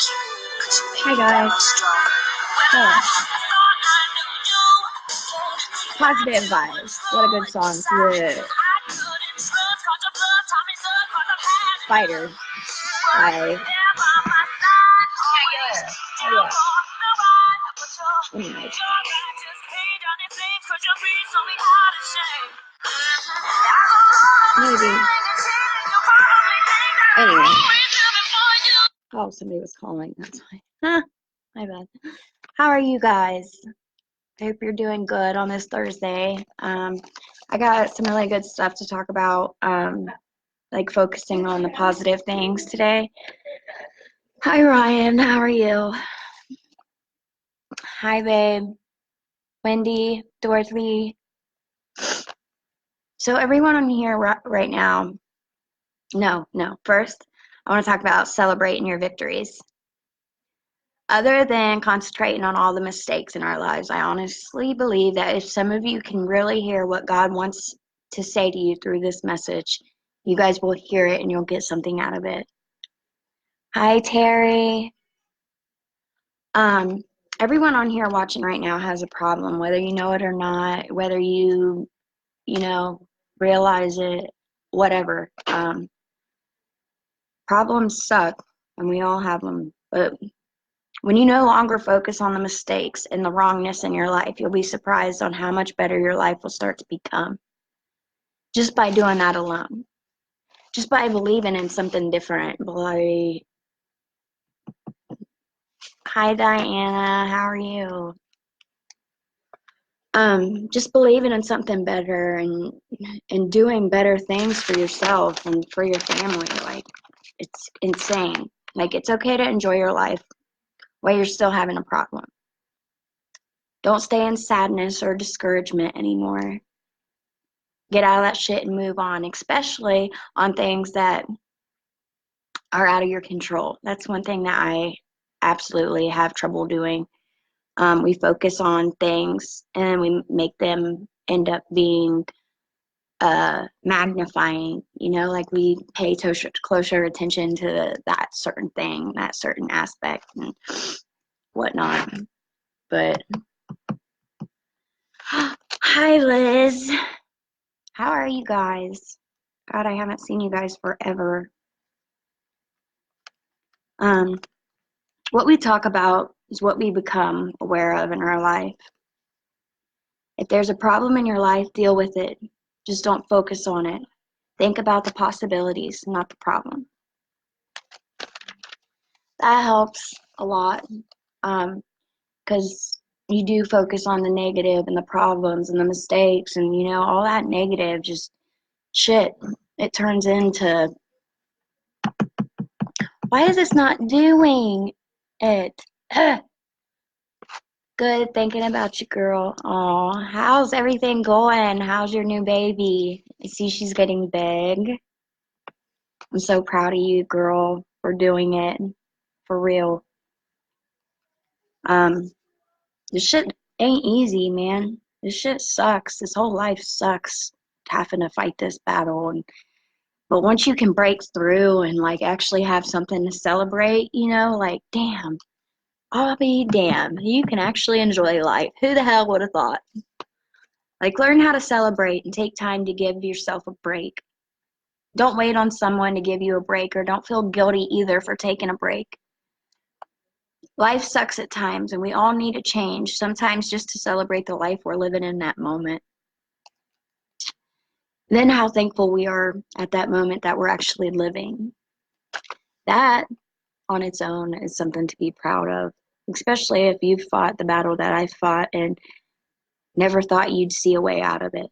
Hi guys. So, Positive Vibes. What a good song to the Spiders by yeah. Anyways. Maybe. Anyway. Oh, somebody was calling. That's fine. Huh. My bad. How are you guys? I hope you're doing good on this Thursday. I got some really good stuff to talk about, like focusing on the positive things today. Hi, Ryan. How are you? Hi, babe. Wendy, Dorothy. So everyone on here right now, no. First, I want to talk about celebrating your victories. Other than concentrating on all the mistakes in our lives, I honestly believe that if some of you can really hear what God wants to say to you through this message, you guys will hear it and you'll get something out of it. Hi, Terry. Everyone on here watching right now has a problem, whether you know it or not, whether you realize it, whatever. Problems suck, and we all have them. But when you no longer focus on the mistakes and the wrongness in your life, you'll be surprised on how much better your life will start to become. Just by doing that alone. Just by believing in something different. Hi, Diana. How are you? Just believing in something better and doing better things for yourself and for your family. Like, it's insane. Like, it's okay to enjoy your life while you're still having a problem. Don't stay in sadness or discouragement anymore. Get out of that shit and move on, especially on things that are out of your control. That's one thing that I absolutely have trouble doing. We focus on things and we make them end up being magnifying, like we pay closer attention to that certain thing, that certain aspect and whatnot. But hi, Liz. How are you guys? God, I haven't seen you guys forever. What we talk about is what we become aware of in our life. If there's a problem in your life, deal with it. Just don't focus on it. Think about the possibilities, not the problem. That helps a lot, because you do focus on the negative and the problems and the mistakes and, all that negative, just shit. It turns into, why is this not doing it? Good, thinking about you, girl. Aw, how's everything going? How's your new baby? I see she's getting big. I'm so proud of you, girl, for doing it. For real. This shit ain't easy, man. This shit sucks. This whole life sucks, having to fight this battle. But once you can break through and, like, actually have something to celebrate, like, damn, I'll be damned. You can actually enjoy life. Who the hell would have thought? Like, learn how to celebrate and take time to give yourself a break. Don't wait on someone to give you a break, or don't feel guilty either for taking a break. Life sucks at times, and we all need a change, sometimes just to celebrate the life we're living in that moment. Then how thankful we are at that moment that we're actually living. That, on its own, is something to be proud of, especially if you've fought the battle that I fought and never thought you'd see a way out of it.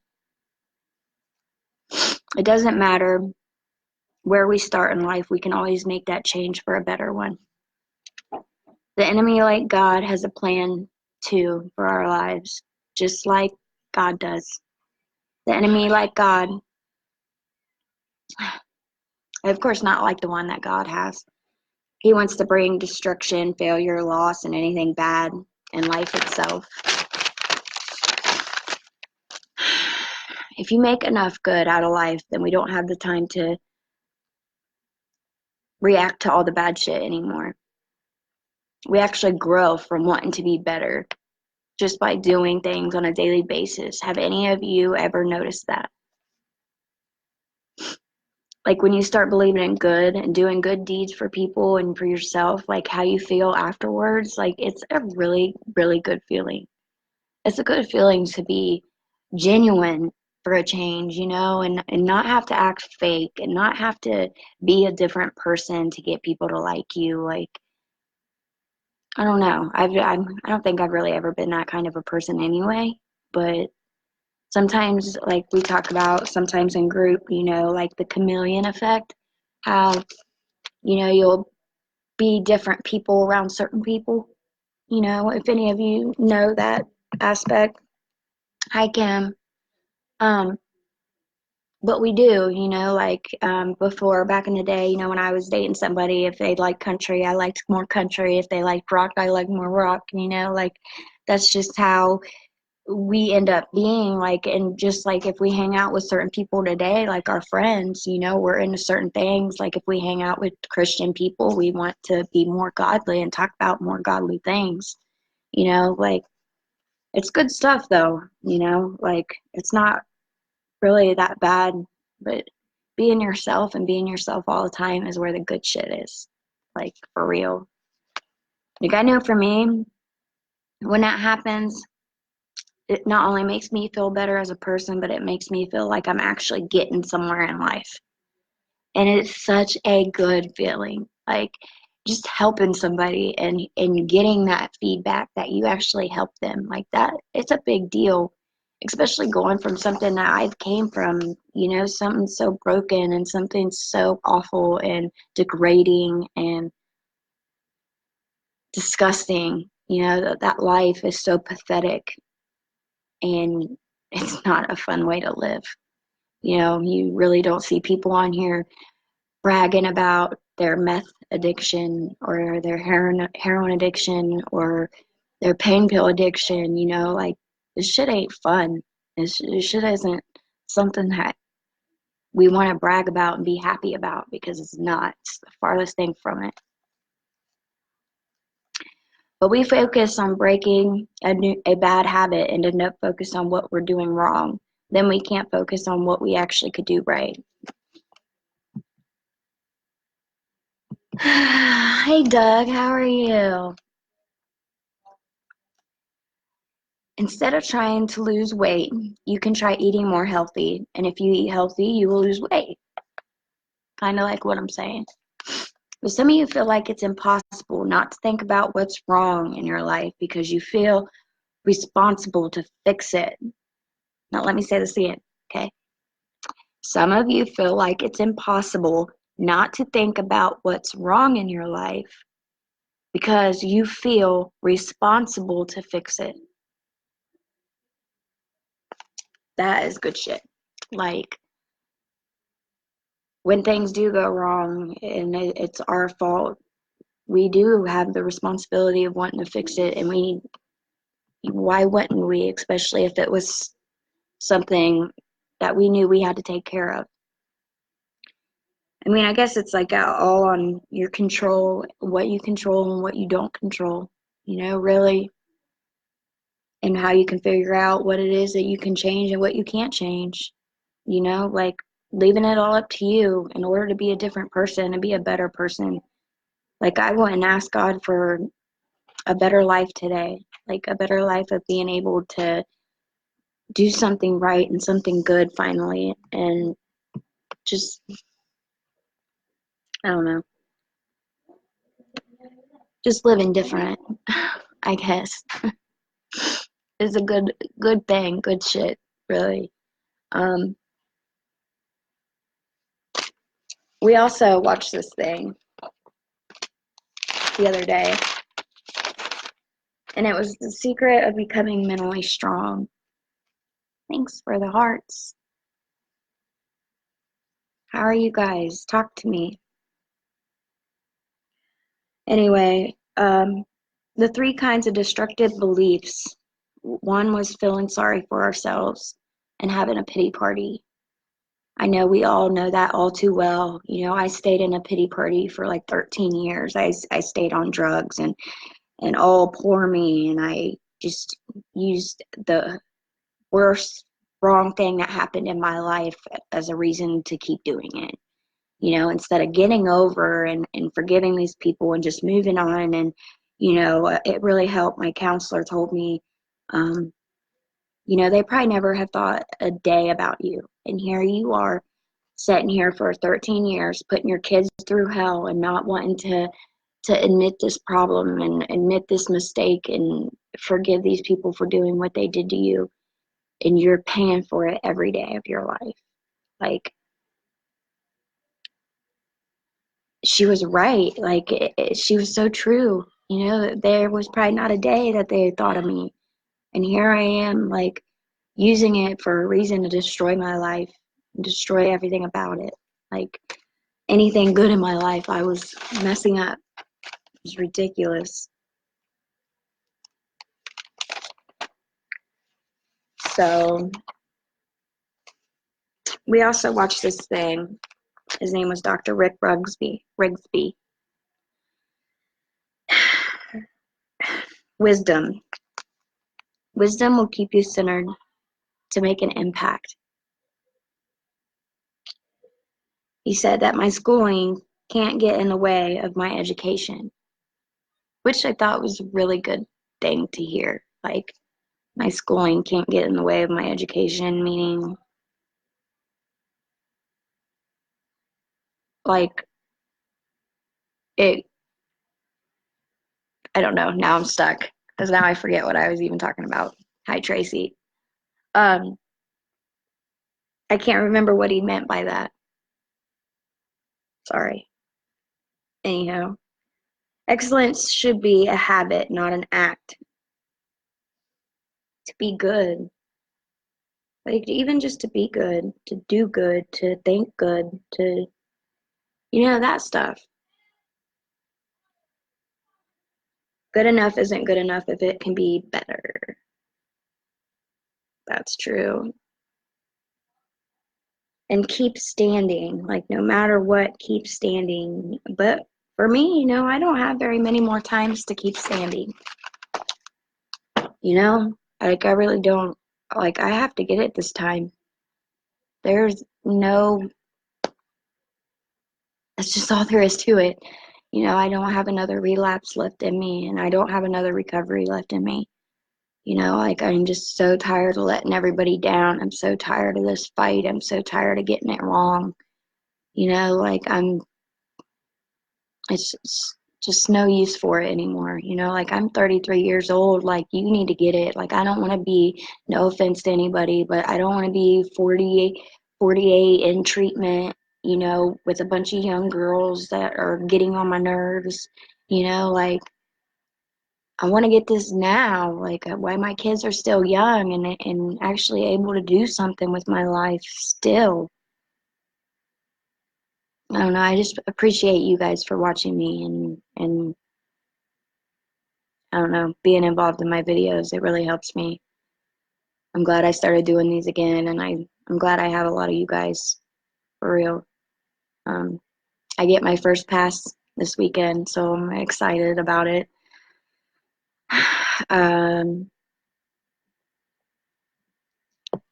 It doesn't matter where we start in life, we can always make that change for a better one. The enemy, like God, has a plan too for our lives, just like God does. The enemy, like God, of course not like the one that God has. He wants to bring destruction, failure, loss, and anything bad in life itself. If you make enough good out of life, then we don't have the time to react to all the bad shit anymore. We actually grow from wanting to be better just by doing things on a daily basis. Have any of you ever noticed that? Like when you start believing in good and doing good deeds for people and for yourself, like how you feel afterwards, like it's a really, really good feeling. It's a good feeling to be genuine for a change, and not have to act fake and not have to be a different person to get people to like you. Like, I don't know. I don't think I've really ever been that kind of a person anyway, but sometimes, like we talk about sometimes in group, like the chameleon effect, how, you'll be different people around certain people. If any of you know that aspect. Hi, Kim. Um, but we do, like before, back in the day, when I was dating somebody, if they liked country, I liked more country. If they liked rock, I liked more rock, like that's just how we end up being. Like, and just like if we hang out with certain people today, like our friends, we're into certain things. Like if we hang out with Christian people, we want to be more godly and talk about more godly things, like it's good stuff though, like it's not really that bad, but being yourself and being yourself all the time is where the good shit is, like for real. Like I know for me, when that happens, it not only makes me feel better as a person, but it makes me feel like I'm actually getting somewhere in life. And it's such a good feeling. Like just helping somebody and getting that feedback that you actually help them, like that, it's a big deal, especially going from something that I've came from, something so broken and something so awful and degrading and disgusting. That life is so pathetic and it's not a fun way to live. You really don't see people on here bragging about their meth addiction or their heroin addiction or their pain pill addiction. Like this shit ain't fun. This shit isn't something that we want to brag about and be happy about, because it's not. It's the farthest thing from it. But we focus on breaking a bad habit and end up focused on what we're doing wrong. Then we can't focus on what we actually could do right. Hey Doug, how are you? Instead of trying to lose weight, you can try eating more healthy. And if you eat healthy, you will lose weight. Kind of like what I'm saying. But some of you feel like it's impossible not to think about what's wrong in your life because you feel responsible to fix it. Now, let me say this again, okay? Some of you feel like it's impossible not to think about what's wrong in your life because you feel responsible to fix it. That is good shit. Like, when things do go wrong and it's our fault, we do have the responsibility of wanting to fix it. And why wouldn't we, especially if it was something that we knew we had to take care of? I mean, I guess it's like all on your control, what you control and what you don't control, really, and how you can figure out what it is that you can change and what you can't change, like leaving it all up to you in order to be a different person and be a better person. Like I went and asked God for a better life today, like a better life of being able to do something right and something good finally, and just, I don't know, just living different, I guess, is a good thing, good shit, really. Um, we also watched this thing the other day, and it was The Secret of Becoming Mentally Strong. Thanks for the hearts. How are you guys? Talk to me. Anyway, the three kinds of destructive beliefs. One was feeling sorry for ourselves and having a pity party. I know we all know that all too well. I stayed in a pity party for like 13 years. I stayed on drugs and all poor me, and I just used the worst wrong thing that happened in my life as a reason to keep doing it. Instead of getting over and forgiving these people and just moving on. And it really helped. My counselor told me, um, they probably never have thought a day about you, and here you are sitting here for 13 years putting your kids through hell and not wanting to admit this problem and admit this mistake and forgive these people for doing what they did to you, and you're paying for it every day of your life. Like, she was right. Like, she was so true. There was probably not a day that they thought of me, and here I am, like, using it for a reason to destroy my life, destroy everything about it. Like, anything good in my life I was messing up. It was ridiculous. So we also watched this thing. His name was Dr. Rick Rigsby. Wisdom. Wisdom will keep you centered to make an impact. He said that my schooling can't get in the way of my education, which I thought was a really good thing to hear. Like, my schooling can't get in the way of my education, meaning, like, it, I don't know. Now I'm stuck because now I forget what I was even talking about. Hi, Tracy. Um, I can't remember what he meant by that. Sorry. Anyhow, excellence should be a habit, not an act. To be good, like, even just to be good, to do good, to think good, to, that stuff. Good enough isn't good enough if it can be better. That's true. And keep standing, like, no matter what, keep standing. But for me, I don't have very many more times to keep standing. Like, I really don't. Like, I have to get it this time. There's no, that's just all there is to it. I don't have another relapse left in me, and I don't have another recovery left in me. Like, I'm just so tired of letting everybody down. I'm so tired of this fight. I'm so tired of getting it wrong. Like, it's just no use for it anymore. Like, I'm 33 years old. Like, you need to get it. Like, I don't want to be, no offense to anybody, but I don't want to be 48 in treatment, with a bunch of young girls that are getting on my nerves. Like, I want to get this now. Like, while my kids are still young and actually able to do something with my life still. I don't know. I just appreciate you guys for watching me and I don't know, being involved in my videos. It really helps me. I'm glad I started doing these again, and I'm glad I have a lot of you guys, for real. Um, I get my first pass this weekend, so I'm excited about it. I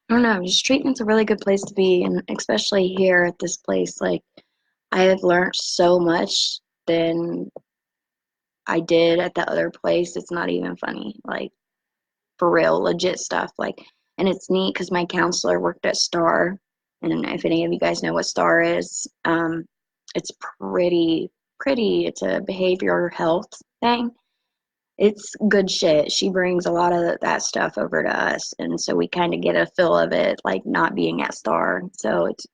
don't know, just treatment's a really good place to be, and especially here at this place. Like, I have learned so much than I did at the other place. It's not even funny. Like, for real, legit stuff. Like, and it's neat because my counselor worked at Star, and if any of you guys know what Star is, it's pretty. It's a behavioral health thing. It's good shit. She brings a lot of that stuff over to us, and so we kind of get a feel of it, like, not being at Star. So it's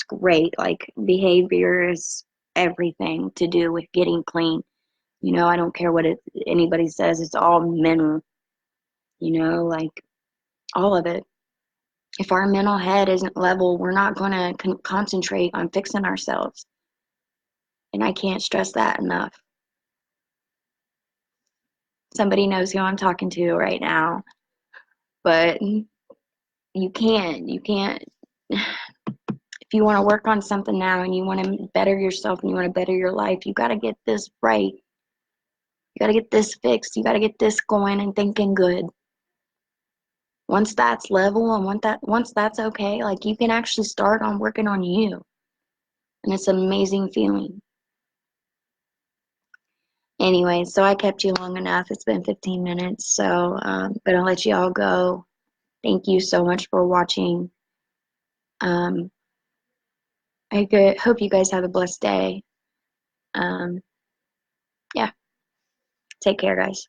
great. Like, behavior is everything to do with getting clean. I don't care what anybody says. It's all mental. Like, all of it. If our mental head isn't level, we're not going to concentrate on fixing ourselves. And I can't stress that enough. Somebody knows who I'm talking to right now, but you can't. If you want to work on something now and you want to better yourself and you want to better your life, you got to get this right. You got to get this fixed. You got to get this going and thinking good. Once that's level and once that's okay, like you can actually start on working on you. And it's an amazing feeling. Anyway, so I kept you long enough. It's been 15 minutes, so I'm gonna let you all go. Thank you so much for watching. Um, hope you guys have a blessed day. Um, yeah, take care, guys.